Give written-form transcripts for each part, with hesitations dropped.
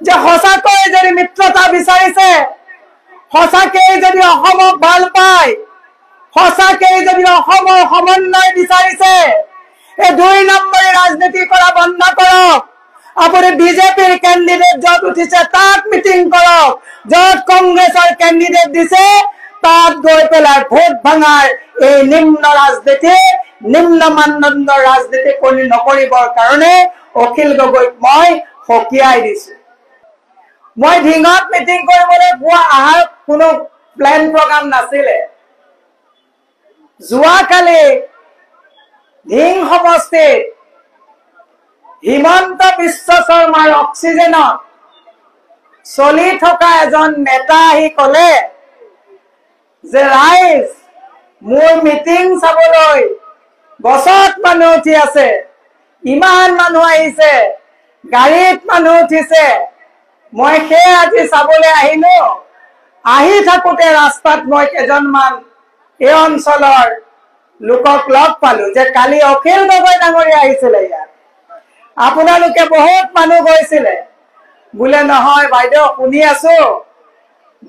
যে সঁচাকৈ যদি মিত্ৰতা বিচাৰিছে, সঁচাকৈ যদি অসমক ভাল পায়, সঁচাকৈ যদি অসমৰ সমন্বয় বিচাৰিছে, এই ২ নম্বৰী ৰাজনীতি কৰা বন্ধ কৰক। আপুনি বিজেপিৰ কেণ্ডিডেট য'ত উঠিছে তাত মিটিং কৰক, য'ত কংগ্ৰেছৰ কেণ্ডিডেট দিছে তাত গৈ পেলাই ভোট ভাঙাৰ এই নিম্ন ৰাজনীতি, নিম্ন মানদণ্ডৰ ৰাজনীতি নকৰিবৰ কাৰণে অখিল গগৈক মই সকীয়াই দিছো। মই ঢিঙত মিটিং কৰিবলৈ অহাৰ কোনো প্লেন প্ৰগ্ৰাম নাছিলে। যোৱাকালি ঢিং সমষ্টিত হিমন্ত বিশ্ব শৰ্মাৰ অক্সিজেনত চলি থকা এজন নেতা আহি ক'লে যে ৰাইজ মোৰ মিটিং চাবলৈ বছত মানুহ উঠি আছে, ইমান মানুহ আহিছে, গাড়ীত মানুহ উঠিছে, মই সেই আজি চাবলৈ আহিলো। আহি থাকোতে ৰাস্তাত মই কেইজনমান এই অঞ্চলৰ লোকক লগ পালো যে কালি অখিল গগৈ ডাঙৰীয়া আহিছিলে ইয়াত, আপোনালোকে বহুত মানুহ গৈছিলে। বোলে নহয় বাইদেউ, শুনি আছো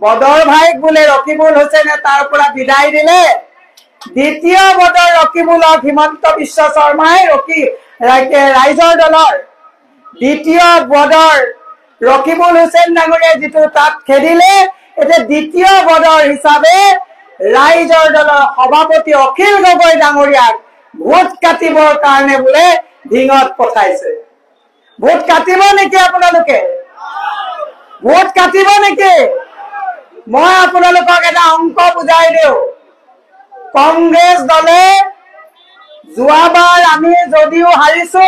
বদৰ ভাইক বোলে ৰকিবুল হুছেইনে তাৰ পৰা বিদায় দিলে, দ্বিতীয় বদৰ ৰকিবুলক হিমন্ত বিশ্ব শৰ্মাই ৰাইজৰ দলৰ দ্বিতীয় বদৰ ৰকিবুল হুছেইন ডাঙৰীয়াই যিটো তাত খেদিলে, এতিয়া দ্বিতীয় বদৰ হিচাপে ৰাইজৰ দলৰ সভাপতি অখিল গগৈ ডাঙৰীয়াক ভোট কাটিবৰ কাৰণে বোলে ঢিঙত পঠাইছে। ভোট কাটিব নেকি আপোনালোকে? ভোট কাটিব নেকি? মই আপোনালোকক এটা অংক বুজাই দিওঁ। কংগ্ৰেছ দলে যোৱাবাৰ আমি যদিও হাৰিছো,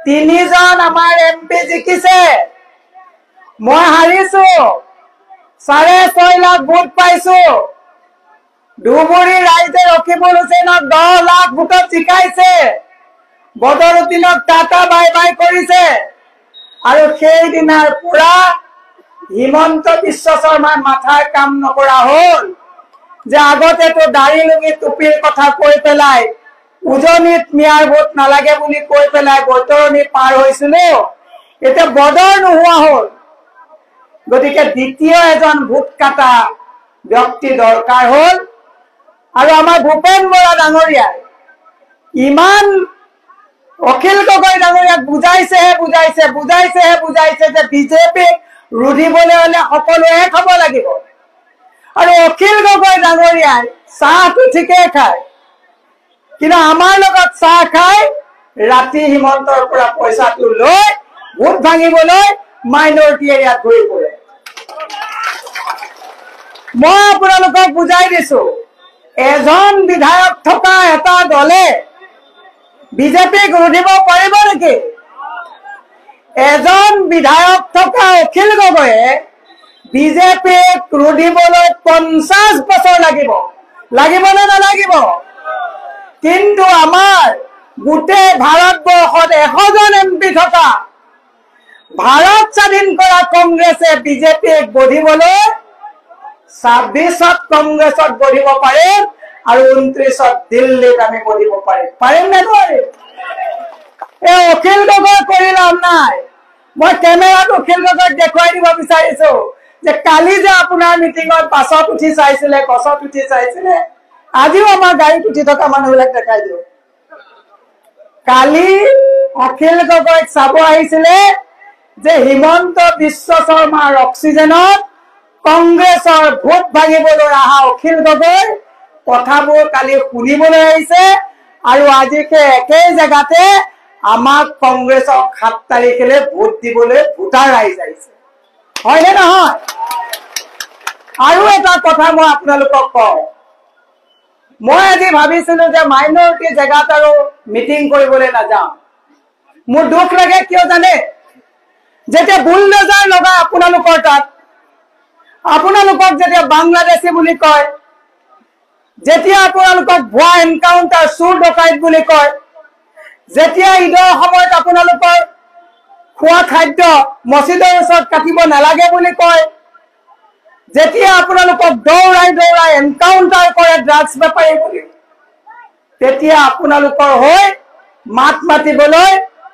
৩জন আমাৰ MP জিকিছে, মই হাৰিছো, ৬.৫ লাখ ভোট পাইছো। ধুবুৰী ৰাইজে ৰকিবুল হুছেইনক ১০ লাখ ভোটত জিকাইছে, বদৰুদ্দিনক টাটা বাই বাই কৰিছে। আৰু সেইদিনাৰ পৰা হিমন্ত বিশ্ব শৰ্মাৰ মাথাৰ কাম নকৰা হ'ল যে আগতেতো দাড়ি লুঙি টুপিৰ কথা কৈ পেলাই উজনিত মিয়াৰ ভোট নালাগে বুলি কৈ পেলাই বৈতৰণি পাৰ হৈছিলো, এতিয়া বদৰ নোহোৱা হ'ল। গতিকে দ্বিতীয় এজন ভোট কাটা ব্যক্তি দৰকাৰ হ'ল। আৰু আমাৰ ভূপেন বৰা ডাঙৰীয়াই ইমান অখিল গগৈ ডাঙৰীয়াক বুজাইছে যে বিজেপিক ৰুধিবলৈ হলে সকলোৱে খাব লাগিব। আৰু অখিল গগৈ ডাঙৰীয়াই চাহটো ঠিকেই খায়, কিন্তু আমাৰ লগত চাহ খাই ৰাতি হিমন্তৰ পৰা পইচাটো লৈ ভোট ভাঙিবলৈ মাইনৰিটি এৰিয়াত ঘূৰি ফুৰে। মই আপোনালোকক বুজাই দিছো, এজন বিধায়ক থকা এটা দলে বিজেপিক ৰুধিব পাৰিব নেকি? এজন বিধায়ক থকা অখিল গগৈয়ে বিজেপিক ৰুধিবলৈ 50 বছৰ লাগিব নে নালাগিব? কিন্তু আমাৰ গোটেই ভাৰতবৰ্ষত 100জন MP থকা ভাৰত স্বাধীন কৰা কংগ্ৰেছে বিজেপিক বধিবলৈ 26ত কংগ্ৰেছত বধিব পাৰিম আৰু 29ত দিল্লীত আমি বধিব পাৰিম নে নোৱাৰিম? এই অখিল গগৈ কৰি লাভ নাই। মই কেমেৰাত অখিল গগৈক দেখুৱাই দিব বিচাৰিছো যে কালি যে আপোনাৰ মিটিঙত বাছত উঠি চাইছিলে, গছত উঠি চাইছিলে, আজিও আমাৰ গাড়ীত উঠি থকা মানুহবিলাক দেখাই দিওঁ। কালি অখিল গগৈক চাব আহিছিলে যে হিমন্ত বিশ্ব শৰ্মাৰ অক্সিজেনত কংগ্ৰেছৰ ভোট ভাঙিবলৈ অহা অখিল গগৈ কথাবোৰ কালি শুনিবলৈ আহিছে। আৰু আজি একেই জেগাতে আমাক কংগ্ৰেছক 7 তাৰিখে ভোট দিবলৈ ভোটাৰ ৰাইজ আহিছে, হয়নে নহয়? আৰু এটা কথা মই আপোনালোকক কওঁ, মই আজি ভাবিছিলো যে মাইনৰিটি জেগাত আৰু মিটিং কৰিবলৈ নাযাওঁ। মোৰ দুখ লাগে কিয় জানে? যেতিয়া বুলডোজাৰ লগাই আপোনালোকৰ তাত, আপোনালোকক যেতিয়া বাংলাদেশী বুলি কয়, যেতিয়া আপোনালোকক ভুৱা এনকাউণ্টাৰ চুৰ ডকাইত বুলি কয়, যেতিয়া ঈদৰ সময়ত আপোনালোকৰ খোৱা খাদ্য মছজিদৰ ওচৰত কাটিব নালাগে বুলি কয়, যেতিয়া আপোনালোকক দৌৰাই দৌৰাই এনকাউণ্টাৰ কৰে ড্ৰাগছ বেপাৰী বুলি, তেতিয়া আপোনালোকৰ হৈ মাত মাতিবলৈ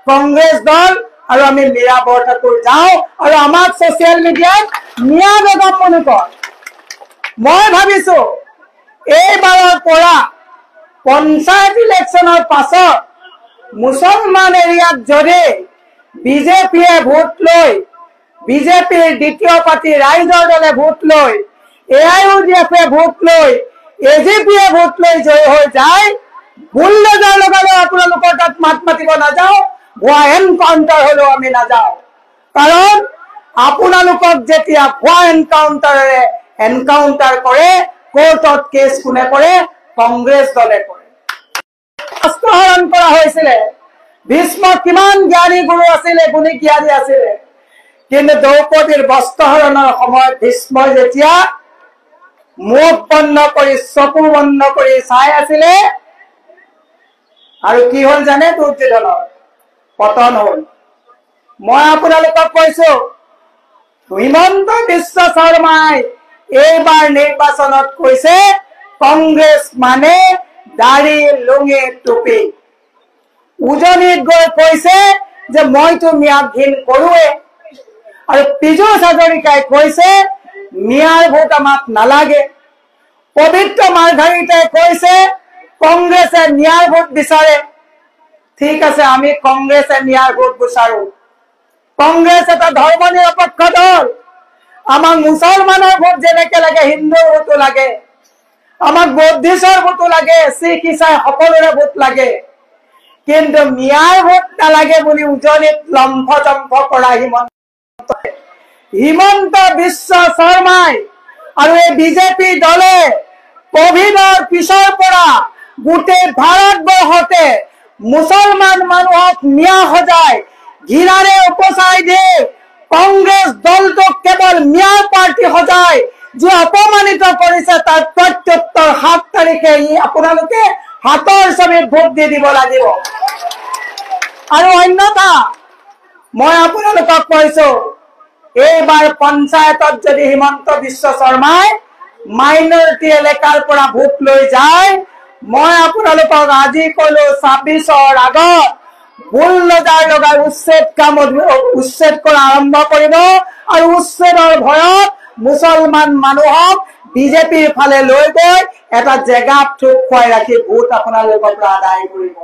কংগ্ৰেছ দল আৰু আমি মীৰা বৰঠাকুৰ যাওঁ আৰু আমাক ছচিয়েল মিডিয়াত মিয়া বেগম বুলি কয়। মই ভাবিছো এইবাৰৰ পৰা পঞ্চায়ত ইলেকশ্যনৰ পাছত মুছলমান এৰিয়াত যদি বিজেপিয়ে ভোট লৈ বিজেপিৰ দ্বিতীয় পাৰ্টি ৰাইজৰ দলে ভোট লৈ AIUDFে ভোট লৈ AGPয়ে ভোট লৈ জয় হৈ যায়, বুলডোজাৰ লগালেও আপোনালোকৰ তাত মাত মাতিব নাযাওঁ, ভুৱা এনকাউণ্টাৰ হলেও আমি নাযাওঁ। কাৰণ আপোনালোকক যেতিয়া ভুৱা এনকাউণ্টাৰেৰে এনকাউণ্টাৰ কৰে, কোৰ্টত কেছ কোনে কৰে? কংগ্ৰেছ দলে কৰে। হৰণ কৰা হৈছিলে। ভীষ্ম কিমান জ্ঞানী গুৰু আছিলে, গুণী জ্ঞানী আছিলে, কিন্তু দ্ৰৌপদীৰ বস্ত্ৰহৰণৰ সময়ত ভীষ্মই যেতিয়া মুখ বন্ধ কৰি চকু বন্ধ কৰি চাই আছিলে, আৰু কি হল জানে? দুৰ্যোধনৰ পতন হল। মই আপোনালোকক কৈছো, হিমন্ত বিশ্ব শৰ্মাই এইবাৰ নিৰ্বাচনত কৈছে কংগ্ৰেছ মানে দাড়ি লুঙি টুপি। উজনিত গৈ কৈছে যে মইতো মিয়াক ঘিণ কৰোৱে, আৰু পীযুষ হাজৰিকাই কৈছে মিয়াৰ ভোট আমাক নালাগে। পবিত্ৰ মাৰ্ঘাৰিটাই কৈছে কংগ্ৰেছে মিয়াৰ ভোট বিচাৰে। ঠিক আছে, আমি কংগ্ৰেছে মিয়াৰ ভোট বিচাৰো। কংগ্ৰেছ এটা ধৰ্ম নিৰপেক্ষ দল। আমাক মুছলমানৰ ভোট যেনেকে লাগে, হিন্দুৰ ভোটো লাগে, আমাক বৌদ্ধিষ্টৰ ভোটো লাগে, শিখ ইছাই সকলোৰে ভোট লাগে, কিন্তু মিয়াৰ ভোট নালাগে বুলি উজনিত লম্ফ জম্ফ কৰা হিমন্ত বিশ্ব শৰ্মাই আৰু এই বিজেপি দলে কোভিডৰ পিছৰ পৰা গোটেই ভাৰতবৰ্ষতে মুছলমান মানুহক মিয়া সজাই ঘৃণাৰে উপচাই দিয়ে। কংগ্ৰেছ দলটোক কেৱল মিয়াৰ পাৰ্টি সজাই যি অপমানিত কৰিছে, তাৰ প্ৰত্যুত্তৰ 7 তাৰিখে আপোনালোকে হাতৰ ছবিত ভোট দি দিব লাগিব। আৰু অন্যথা মই আপোনালোকক কৈছো, এইবাৰ পঞ্চায়তত যদি হিমন্ত বিশ্ব শৰ্মাই মাইনৰিটি এলেকাৰ পৰা ভোট লৈ যায়, মই আপোনালোকক আজি কলো 26ৰ আগত বুলডোজাৰ লগাই উচ্ছেদ কৰা আৰম্ভ কৰিব, আৰু উচ্ছেদৰ ভয়ত মুছলমান মানুহক বিজেপিৰ ফালে লৈ গৈ এটা জেগাত থুপ খুৱাই ৰাখি ভোট আপোনালোকৰ পৰা আদায় কৰিব।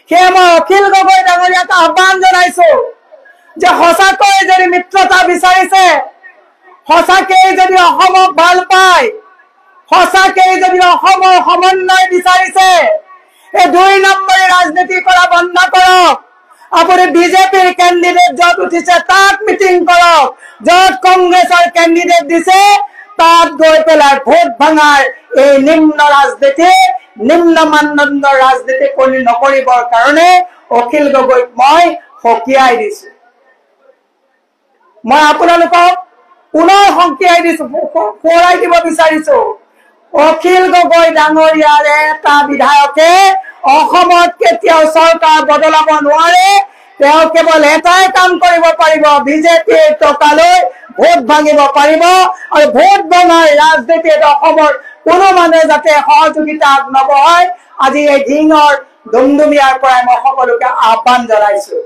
সেয়ে মই অখিল গগৈ ডাঙৰীয়াক আহ্বান জনাইছো যে সঁচাকৈ যদি মিত্ৰতা বিচাৰিছে, সঁচাকেই যদি অসমক ভাল পায়, সঁচাকেই যদি অসমৰ সমন্বয় বিচাৰিছে, এই 2 নম্বৰী ৰাজনীতি কৰা বন্ধ কৰক। আপুনি বিজেপিৰ কেণ্ডিডেট য'ত উঠিছে তাত মিটিং কৰক, য'ত কংগ্ৰেছৰ কেণ্ডিডেট দিছে তাত গৈ পেলাই ভোট ভাঙাৰ এই নিম্ন ৰাজনীতি, নিম্ন মানদণ্ডৰ ৰাজনীতি নকৰিবৰ কাৰণে অখিল গগৈক মই সকীয়াই দিছো। মই আপোনালোকক পুনৰ সকীয়াই দিছো, সোঁৱৰাই দিব বিচাৰিছো, অখিল গগৈ ডাঙৰীয়াৰ এটা বিধায়কে অসমত কেতিয়াও চৰকাৰ বদলাব নোৱাৰে। তেওঁ কেৱল এটাই কাম কৰিব পাৰিব, বিজেপিৰ টকা লৈ ভোট ভাঙিব পাৰিব, আৰু ভোট ভাঙাৰ ৰাজনীতিত অসমৰ কোনো মানুহে যাতে সহযোগিতা নবঢ়ায়, আজি এই ঢিঙৰ ডুমডুমিয়াৰ পৰাই মই সকলোকে আহ্বান জনাইছো।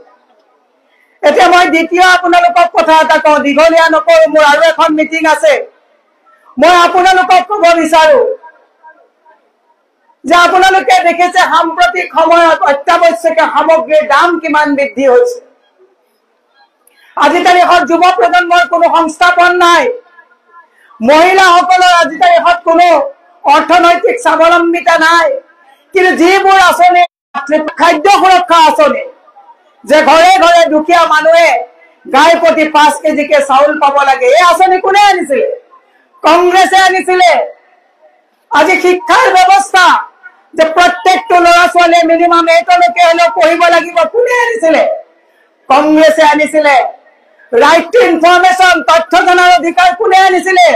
এতিয়া মই দ্বিতীয় আপোনালোকক কথা এটা কওঁ, দীঘলীয়া নকৰো, মোৰ আৰু এখন মিটিং আছে। মই আপোনালোকক কব বিচাৰো যে আপোনালোকে দেখিছে সাম্প্ৰতিক সময়ত অত্যাৱশ্যকীয় সামগ্ৰীৰ দাম কিমান বৃদ্ধি হৈছে। আজি তাৰিখত যুৱ প্ৰজন্মৰ কোনো সংস্থাপন নাই, মহিলাসকলৰ আজি তাৰিখত কোনো অৰ্থনৈতিক স্বাৱলম্বিতা নাই, কিন্তু যিবোৰ আঁচনি, খাদ্য সুৰক্ষা আঁচনি, যে ঘৰে ঘৰে দুখীয়া মানুহে গাই প্ৰতি 5 কেজিকে চাউল পাব লাগে, এই আঁচনি কোনে আনিছিলে? কংগ্ৰেছে আনিছিলে। আজি শিক্ষাৰ ব্যৱস্থা, যে প্ৰত্যেকটো ল'ৰা ছোৱালীয়ে মিনিমাম 8লৈকে হলেও পঢ়িব লাগিব, কোনে আনিছিলে? কংগ্ৰেছে আনিছিলে। ৰাইট টু ইনফৰমেশ্যন, তথ্য জনাৰ অধিকাৰ কোনে আনিছিলে?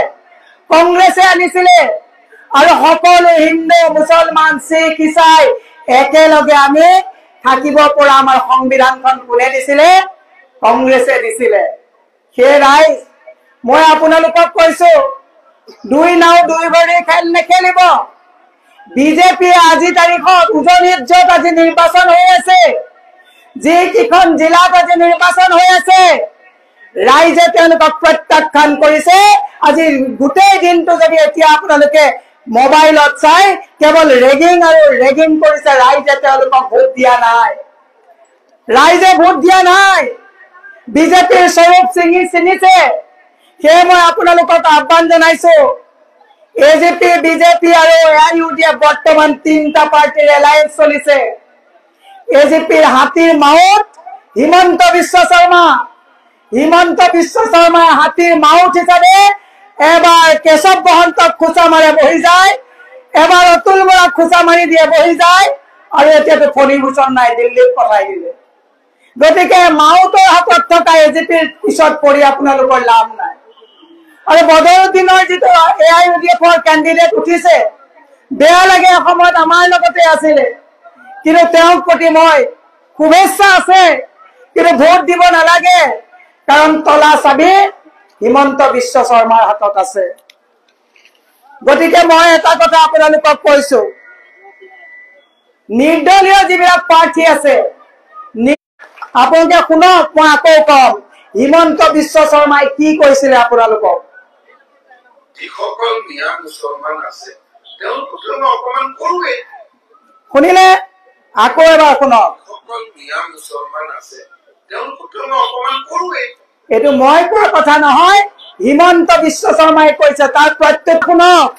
কংগ্ৰেছে আনিছিলে। আৰু সকলো হিন্দু, মুছলমান, শিখ, ইছাই একেলগে আমি থাকিব পৰা আমাৰ সংবিধানখন কোনে দিছিলে? কংগ্ৰেছে দিছিলে। সেই ৰাইজ, মই আপোনালোকক কৈছো, 2 নাও 2 ভৰি খেল নেখেলিব। বিজেপিয়ে আজি তাৰিখত উজনিত য'ত আজি নিৰ্বাচন হৈ আছে, যিকেইখন জিলাত আজি নিৰ্বাচন হৈ আছে ৰাইজে তেওঁলোকক প্ৰত্যাখ্যান কৰিছে। আজি গোটেই দিনটো যদি এতিয়া আপোনালোকে মোবাইলত চাই কেৱল ৰেগিং আৰু ৰেগিং কৰিছে। ৰাইজে তেওঁলোকক ভোট দিয়া নাই, ৰাইজে ভোট দিয়া নাই। বিজেপিৰ স্বৰূপ চিনিছে। সেয়ে মই আপোনালোকক আহ্বান জনাইছো, এজিপি, বিজেপি আৰু AIUDF বৰ্তমান তিনিটা পাৰ্টিৰ এলায়েন্স চলিছে। এজিপিৰ হাতীৰ মাউত হিমন্ত বিশ্ব শৰ্মা হাতীৰ মাউত হিচাপে এবাৰ কেশৱ মহন্তক খোঁচা মাৰে বহি যায়, এবাৰ অতুল বৰাক খোঁচা মাৰি দিয়ে বহি যায়, আৰু এতিয়াতো ফণীভূষণ নাই, দিল্লীত পঠাই দিলে। গতিকে মাউতৰ হাতত থকা এজিপিৰ পিছত পৰি আপোনালোকৰ লাভ নাই। আৰু বদৰুদ্দিনৰ যিটো AIUDFৰ কেণ্ডিডেট উঠিছে, বেয়া লাগে। অসমত আমাৰ লগতে আছিলে, কিন্তু তেওঁৰ প্ৰতি মই শুভেচ্ছা আছে, কিন্তু ভোট দিব নালাগে, কাৰণ তলা চাবি হিমন্ত বিশ্ব শৰ্মাৰ হাতত আছে। গতিকে মই এটা কথা আপোনালোকক কৈছো, নিৰ্দলীয় যিবিলাক প্ৰাৰ্থী আছে আপোনালোকে শুনক, মই আকৌ কম, হিমন্ত বিশ্ব শৰ্মাই কি কৈছিলে আপোনালোকক। যিসকল মিয়া মুছলমান আছে তেওঁলোকক অপমান কৰোৱে। শুনিলে? আকৌ এবাৰ শুনক। যিসকল মিয়া মুছলমান আছে তেওঁলোকক অপমান কৰোৱে। এইটো মই কোৱা কথা নহয়, হিমন্ত বিশ্ব শৰ্মাই কৈছে। তাৰ প্ৰত্যেক শুনক,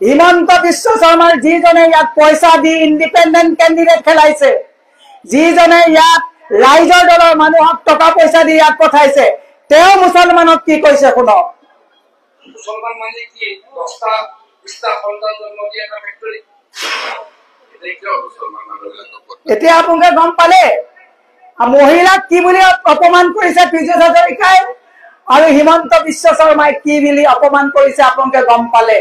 হিমন্ত বিশ্ব শৰ্মাৰ যিজনে ইয়াত পইচা দি ইণ্ডিপেণ্ডেণ্ট কেণ্ডিডেট খেলাইছে, যিজনে ইয়াত ৰাইজৰ দলৰ মানুহক টকা পইচা দি ইয়াত পঠাইছে, তেওঁ মুছলমানক কি কৈছে শুনক। মুছলমান মানে কি 10টা 20টা সন্তান জন্ম দিয়া এটা ফেক্টৰী। এতিয়া আপোনালোকে গম পালে মহিলাক কি বুলি অপমান কৰিছে পীযুষ হাজৰিকাই, আৰু হিমন্ত বিশ্ব শৰ্মাই কি বুলি অপমান কৰিছে আপোনালোকে গম পালে।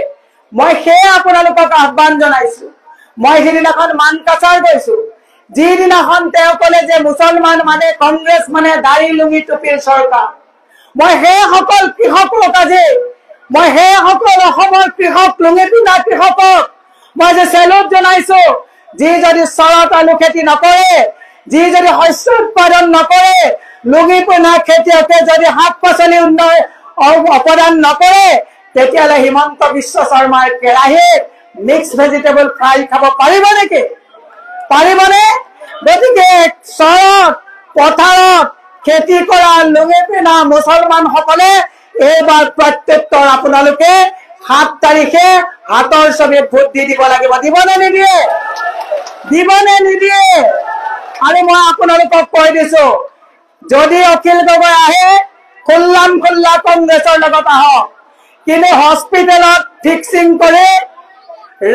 মই সেয়ে আপোনালোকক আহ্বান জনাইছো। মই সিদিনাখন মানকাছাৰ গৈছো, যিদিনাখন তেওঁ কলে যে মুছলমান মানে কংগ্ৰেছ মানে দাড়ি লুঙি টুপিৰ চৰকাৰ। মই সেই সকল কৃষকক আজি, মই সেই সকল অসমৰ কৃষক, লুঙি পিন্ধা কৃষকক মই যে চেলুট জনাইছো। যি যদি চৰত আলু খেতি নকৰে, যি যদি শস্য উৎপাদন নকৰে, লুঙি পিন্ধা খেতিয়কে যদি শাক পাচলি অৱদান নকৰে, তেতিয়াহ'লে হিমন্ত বিশ্ব শৰ্মাৰ কেৰাহীত মিক্স ভেজিটেবল ফ্ৰাই খাব পাৰিব নেকি? পাৰিবনে? গতিকে চৰত পথাৰত খেতি কৰা লুঙি পিন্ধা মুছলমান সকলে এইবাৰ প্ৰত্যুত্তৰ আপোনালোকে 7 তাৰিখে হাতৰ ছবিত ভোট দি দিব লাগিব। দিবনে নিদিয়ে? দিবনে নিদিয়ে? আৰু মই আপোনালোকক কৈ দিছো, যদি অখিল গগৈ আহে খোল্লা কংগ্ৰেছৰ লগত আহক, কিন্তু হস্পিটেলত ফিক্সিং কৰে,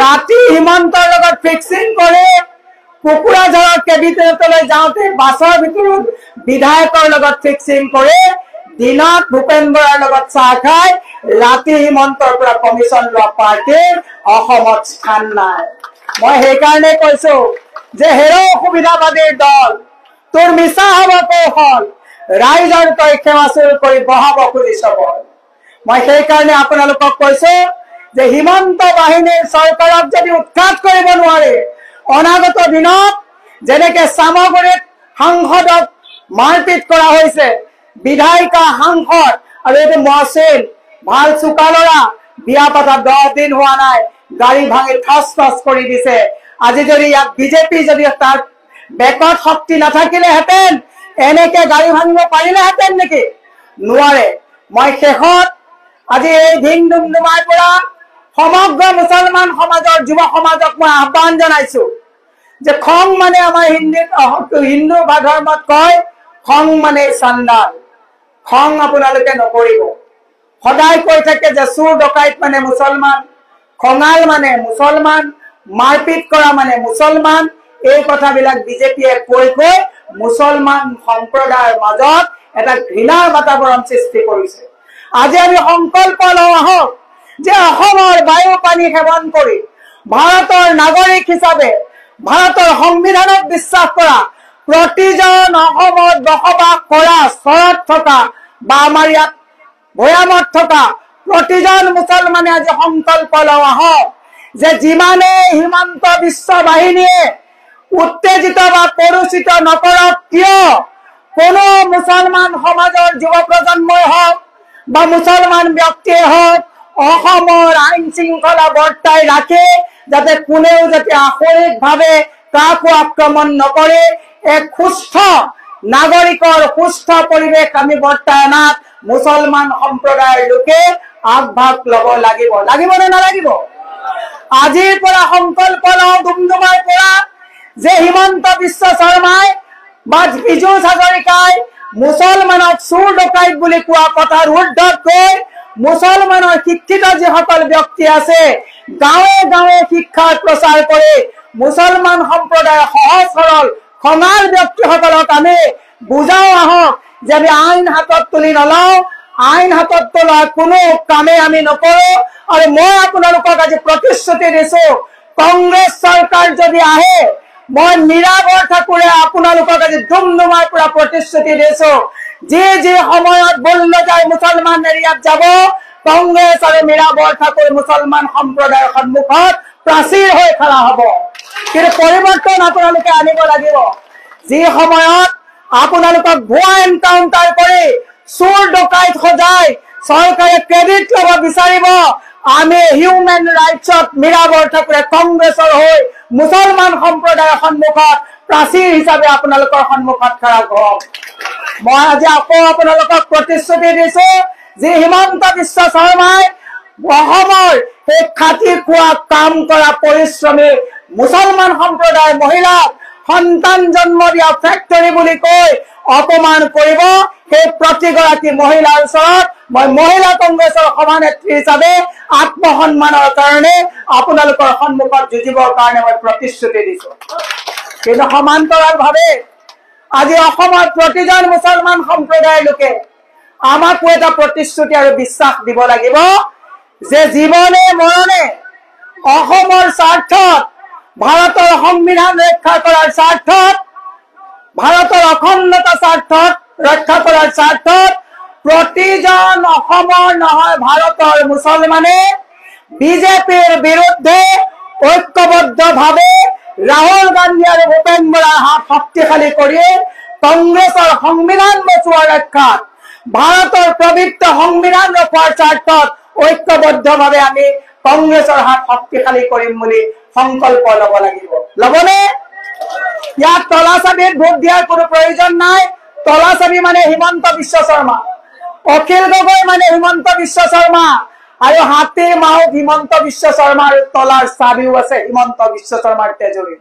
ৰাতি হিমন্তৰ লগত ফিক্সিং কৰে, কুকুৰাঝাৰৰ কেবিনেটলৈ যাওঁতে বাছৰ ভিতৰত বিধায়কৰ লগত ফিক্সিং কৰে, দিনত ভূপেন বৰাৰ লগত চাহ খাই, ৰাতি হিমন্তৰ পৰা কমিশ্যন লোৱা পাৰ্টিৰ অসমত স্থান নাই। মই সেইকাৰণে কৈছো যে হেৰ সুবিধাবাদীৰ দল, তোৰ মিছা হব কৌশল, ৰাইজৰ তই সেৱা চুৰ কৰি বহাব খুজিছ বল। মই সেইকাৰণে আপোনালোকক কৈছো যে হিমন্ত বাহিনীৰ চৰকাৰক যদি উৎখাত কৰিব নোৱাৰে, অনাগত দিনত যেনেকে চামগুৰিত সাংসদক মাৰপিট কৰা হৈছে, বিধায়িকা সাংসদ, আৰু এইটো মহচিন ভাল চোকা লৰা, বিয়া পাতা 10 দিন হোৱা নাই, গাড়ী ভাঙি ঠাচ কৰি দিছে। আজি যদি ইয়াত বিজেপি যদি তাৰ বেকত শক্তি নাথাকিলেহেঁতেন এনেকে গাড়ী ভাঙিব পাৰিলেহেঁতেন নেকি? নোৱাৰে। মই শেষত আজি এই ভিন ডুমডুমাৰ পৰা সমগ্ৰ মুছলমান সমাজৰ যুৱ সমাজক মই আহ্বান জনাইছো যে খং মানে আমাৰ হিন্দু ধৰ্মত কয় খং মানে চান্দাল। খং আপোনালোকে নকৰিব। সদায় কৈ থাকে যে চুৰ ডকাইত মানে মুছলমান, খঙাল মানে মুছলমান, মাৰপিট কৰা মানে মুছলমান। এই কথাবিলাক বিজেপিয়ে কৈ মুছলমান সম্প্ৰদায়ৰ মাজত এটা ঘৃণাৰ বাতাবৰণ সৃষ্টি কৰিছে। আজি আমি সংকল্প লওঁ আহক যে অসমৰ বায়ু পানী সেৱন কৰি ভাৰতৰ নাগৰিক হিচাপে ভাৰতৰ সংবিধানক বিশ্বাস কৰা প্ৰতিজন অসমত বসবাস কৰা চৰত থকা বা আমাৰ ইয়াত ভৈয়ামত থকা প্ৰতিজন মুছলমানে আজি সংকল্প লওঁ আহক যে যিমানে হিমন্ত বিশ্ব বাহিনীয়ে উত্তেজিত বা কলুষিত নকৰক কিয় কোনো মুছলমান সমাজৰ যুৱ প্ৰজন্মই হওক বা মুছলমান ব্যক্তিয়ে হওক অসমৰ আইন শৃংখলা বৰ্তাই ৰাখে যাতে কোনেও যাতে আসৰিকভাৱে কাকো আক্ৰমণ নকৰে এক সুস্থ নাগৰিকৰ সুস্থ পৰিৱেশ আমি বৰ্তাই অনাত মুছলমান সম্প্ৰদায়ৰ লোকে আগভাগ ল'ব লাগিব নে নালাগিব আজিৰ পৰা সংকল্প লওঁ ডুমডুমাৰ পৰা যে হিমন্ত বিশ্ব শৰ্মাই বা বিজু হাজৰিকাই মুছলমানক চোৰ ডকাইত বুলি কোৱা কথাৰ উৰ্ধত গৈ মুছলমানৰ শিক্ষিত যিসকল ব্যক্তি আছে গাঁৱে গাঁৱে শিক্ষাৰ প্ৰচাৰ কৰে মুছলমান সম্প্ৰদায়ৰ সহজ সৰল খঙাল ব্যক্তিসকলক আমি বুজাও আহক যে আমি আইন হাতত তুলি নলওঁ আইন হাতত তোলা কোনো কামে আমি নকৰো আৰু মই আপোনালোকক আজি প্ৰতিশ্ৰুতি দিছো কংগ্ৰেছ চৰকাৰ যদি আহে মই নিৰাবৰ ঠাকুৰে আপোনালোকক আজি ডুমডুমাৰ পৰা প্ৰতিশ্ৰুতি দিছো যি সময়ত বুলডোজাৰ মুছলমান এৰিয়াত যাব কংগ্ৰেছ আৰু নিৰাবৰ ঠাকুৰ মুছলমান সম্প্ৰদায়ৰ সন্মুখত প্ৰাচীৰ হৈ খৰা হ'ব কিন্তু পৰিৱৰ্তন আপোনালোকে আনিব লাগিব যি সময়ত আপোনালোকক ভুৱা এনকাউণ্টাৰ কৰি চোৰ ডকাইত সজাই চৰকাৰে ক্ৰেডিট ল'ব বিচাৰিব আমি হিউমেন ৰাইটছত নিৰাবৰ ঠাকুৰে কংগ্ৰেছৰ হৈ মুছলমান সম্প্ৰদায়ৰ সন্মুখত প্ৰাচীৰ হিচাপে আপোনালোকৰ সন্মুখত খৰা হ'ম মই আজি আকৌ আপোনালোকক প্ৰতিশ্ৰুতি দিছো যে হিমন্ত বিশ্ব শৰ্মাই অসমৰ সেই খাতি খোৱা কাম কৰা পৰিশ্ৰমী মুছলমান সম্প্ৰদায়ৰ মহিলাক সন্তান জন্ম দিয়া ফেক্টৰী বুলি কৈ অপমান কৰিব সেই প্ৰতিগৰাকী মহিলাৰ ওচৰত মই মহিলা কংগ্ৰেছৰ সভানেত্ৰী হিচাপে আত্মসন্মানৰ কাৰণে আপোনালোকৰ সন্মুখত যুঁজিবৰ কাৰণে মই প্ৰতিশ্ৰুতি দিছো কিন্তু সমান্তৰালভাৱে আজি অসমৰ প্ৰতিজন মুছলমান সম্প্ৰদায়ৰ লোকে আমাকো এটা প্ৰতিশ্ৰুতি আৰু বিশ্বাস দিব লাগিব যে জীৱনে মৰণে অসমৰ স্বাৰ্থত ভাৰতৰ সংবিধান ৰক্ষা কৰাৰ স্বাৰ্থত ভাৰতৰ অখণ্ডতা স্বাৰ্থত ৰক্ষা কৰাৰ স্বাৰ্থত প্ৰতিজন অসমৰ নহয় ভাৰতৰ মুছলমানে বিজেপিৰ বিৰুদ্ধে ঐক্যবদ্ধভাৱে ৰাহুল গান্ধী আৰু ভূপেন বৰাৰ হাত শক্তিশালী কৰি কংগ্ৰেছৰ সংবিধান বচোৱাৰ ৰক্ষাত ভাৰতৰ পবিত্ৰ সংবিধান ৰক্ষাৰ স্বাৰ্থত ঐক্যবদ্ধভাৱে আমি কংগ্ৰেছৰ হাত শক্তিশালী কৰিম বুলি সংকল্প ল'ব লাগিব ল'বনে ইয়াত তলা চাবিত ভোট দিয়াৰ কোনো প্ৰয়োজন নাই তলা চাবি মানে হিমন্ত বিশ্ব শৰ্মা অখিল গগৈ মানে হিমন্ত বিশ্ব শৰ্মা আৰু হাতীৰ মাও হিমন্ত বিশ্ব শৰ্মাৰ তলাৰ চাবিও আছে হিমন্ত বিশ্ব শৰ্মাৰ তেজৰী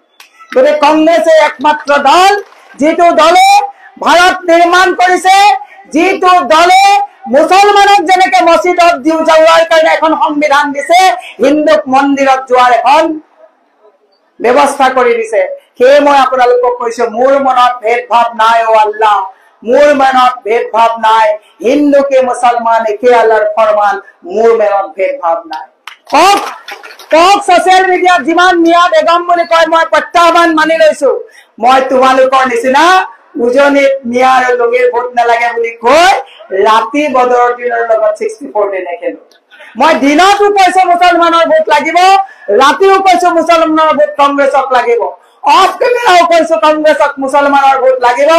গতিকে কংগ্ৰেছে একমাত্ৰ দল যিটো দলে ভাৰত নিৰ্মাণ কৰিছে যিটো দলে মুছলমানক যেনেকে মছজিদত যোৱাৰ কাৰণে এখন সংবিধান দিছে হিন্দুক মন্দিৰত যোৱাৰ এখন ব্যৱস্থা কৰি দিছে সেই মই আপোনালোকক কৈছো মোৰ মনত ভেদভাৱ নাই ও আল্লাহ মোৰ মনত ভেদভাৱ নাই হিন্দু কে মুছলমান একে আল্লাহৰ ফৰমান মোৰ মনত ভেদভাৱ নাই কক ছচিয়েল মিডিয়াত যিমান মিয়া বেগম বুলি কয় মই প্ৰত্যাহ্বান মানি লৈছো মই তোমালোকৰ নিচিনা উজনিত মিয়া আৰু লঙিৰ ভোট নালাগে বুলি কৈ ৰাতি বদৰৰ দিনৰ লগত 64 দিনে খেলো মই দিনতো কৈছো মুছলমানৰ ভোট লাগিব ৰাতিও কৈছো মুছলমানৰ ভোট কংগ্ৰেছক লাগিব অফ কেমেৰাও কৈছো কংগ্ৰেছক মুছলমানৰ ভোট লাগিব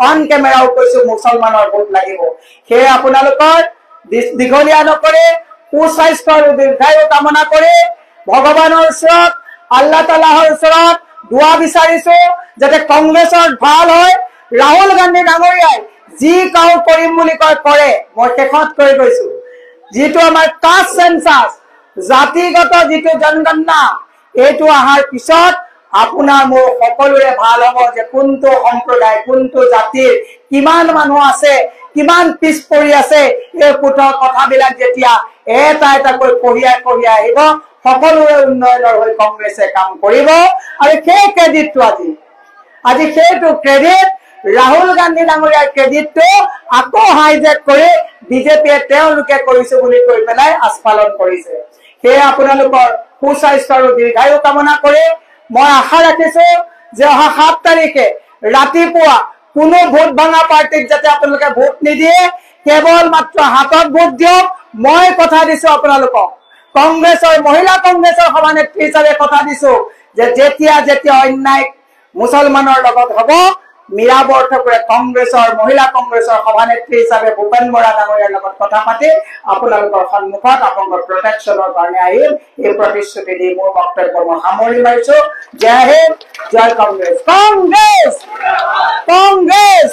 অন কেমেৰাও কৈছো মুছলমানৰ ভোট লাগিব সেই আপোনালোকৰ দীঘলীয়া নকৰে সুস্বাস্থ্য আৰু দীৰ্ঘায়ু কামনা কৰে ভগৱানৰ ওচৰত আল্লাহ তাআলাৰ ওচৰত দোৱা বিচাৰিছো যাতে কংগ্ৰেছৰ ভাল হয় ৰাহুল গান্ধী ডাঙৰীয়াই যি কাম কৰিম বুলি কয় কৰে মই শেষত কৈ গৈছো যিটো আমাৰ কাষ্ট সেন্সাস জাতিগত যিটো জনগণনা এইটো আহাৰ পিছত আপোনাৰ মোৰ সকলোৰে ভাল হ'ব যে কোনটো সম্প্ৰদায় কোনটো জাতিৰ কিমান মানুহ আছে কিমান পিছ পৰি আছে এই পুতৰ কথাবিলাক যেতিয়া এটা এটাকৈ কঢ়িয়াই আহিব সকলোৰে উন্নয়নৰ হৈ কংগ্ৰেছে কাম কৰিব আৰু সেই ক্ৰেডিটটো আজি সেইটো ক্ৰেডিট ৰাহুল গান্ধী ডাঙৰীয়াৰ ক্ৰেডিটটো আকৌ হাইজেক কৰি বিজেপিয়ে তেওঁলোকে কৰিছে বুলি কৈ পেলাই আস্ফালন কৰিছে সেই আপোনালোকৰ সুস্বাস্থ্য আৰু দীৰ্ঘায়ু কামনা কৰি মই আশা ৰাখিছো যে অহা 7 তাৰিখে ৰাতিপুৱা কোনো ভোট ভাঙা পাৰ্টিক যাতে আপোনালোকে ভোট নিদিয়ে কেৱল মাত্ৰ হাতত ভোট দিয়ক মই কথা দিছো আপোনালোকক কংগ্ৰেছৰ মহিলা কংগ্ৰেছৰ সভানেত্ৰী হিচাপে কথা দিছো যে যেতিয়া অন্যায় মুছলমানৰ লগত হ'ব। মীৰা বৰঠাকুৰে কংগ্ৰেছৰ মহিলা কংগ্ৰেছৰ সভানেত্ৰী হিচাপে ভূপেন বৰা ডাঙৰীয়াৰ লগত কথা পাতি আপোনালোকৰ সন্মুখত আপোনালোকৰ প্ৰটেকশ্যনৰ কাৰণে আহিম। এই প্ৰতিশ্ৰুতি দি মোৰ বক্তব্য মই সামৰি মাৰিছো। জয় হিন্দ, জয় কংগ্ৰেছ। কংগ্ৰেছ কংগ্ৰেছ